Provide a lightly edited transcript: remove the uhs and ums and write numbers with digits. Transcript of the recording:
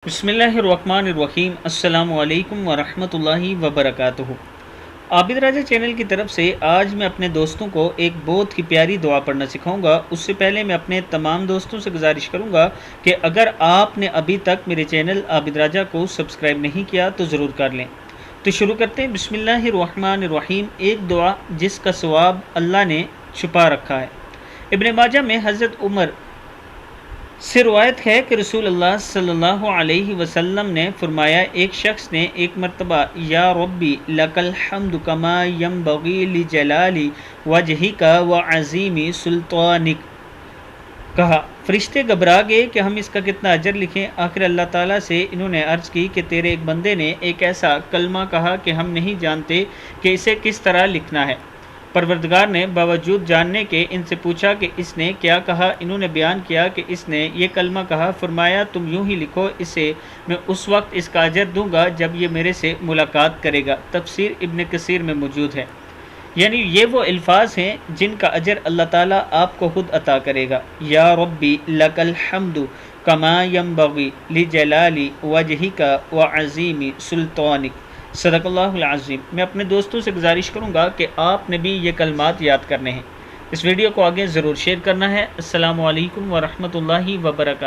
बिस्मिल्लाहिर्रहमानिर्रहीम। अस्सलामु अलैकुम वरहमतुल्लाहि वबरकातुहू। आबिद राजा चैनल की तरफ से आज मैं अपने दोस्तों को एक बहुत ही प्यारी दुआ पढ़ना सिखाऊंगा। उससे पहले मैं अपने तमाम दोस्तों से गुजारिश करूंगा कि अगर आपने अभी तक मेरे चैनल आबिद राजा को सब्सक्राइब नहीं किया तो ज़रूर कर लें। तो शुरू करते हैं। बिस्मिल्लाहिर्रहमानिर्रहीम। एक दुआ जिसका सवाब अल्लाह ने छुपा रखा है। इब्न माजा में हज़रत उमर से रवायत है कि रसूल अल्लाह सल्लल्लाहु अलैहि वसल्लम ने फरमाया, एक शख्स ने एक मरतबा या रब्बी लकल हम्दु कमा यंबगी लिजलाली वजहिका व अज़ीमी सुल्तानिक कहा। फरिश्ते घबरा गए कि हम इसका कितना अजर लिखें। आखिर अल्लाह ताला से इन्होंने अर्ज़ की कि तेरे एक बंदे ने एक ऐसा कलमा कहा कि हम नहीं जानते कि इसे किस तरह लिखना है। परवरदिगार ने बावजूद जानने के इनसे पूछा कि इसने क्या कहा। इन्होंने बयान किया कि इसने ये कलमा कहा। फरमाया, तुम यूं ही लिखो, इसे मैं उस वक्त इसका अजर दूंगा जब ये मेरे से मुलाकात करेगा। तफसीर इब्न कसीर में मौजूद है। यानी ये वो अल्फाज हैं जिनका अजर अल्लाह ताला आपको खुद अता करेगा। या रब्बी लकल हम्दु कमा यंबगी लिजलाली वजहिका व अज़ीमी सुल्तानिक। सदक़ल्लाहुल अज़ीम। मैं अपने दोस्तों से गुजारिश करूँगा कि आपने भी ये कलमात याद करने हैं। इस वीडियो को आगे ज़रूर शेयर करना है। अस्सलामु अलैकुम वरहमतुल्लाहि वबरकातुहू।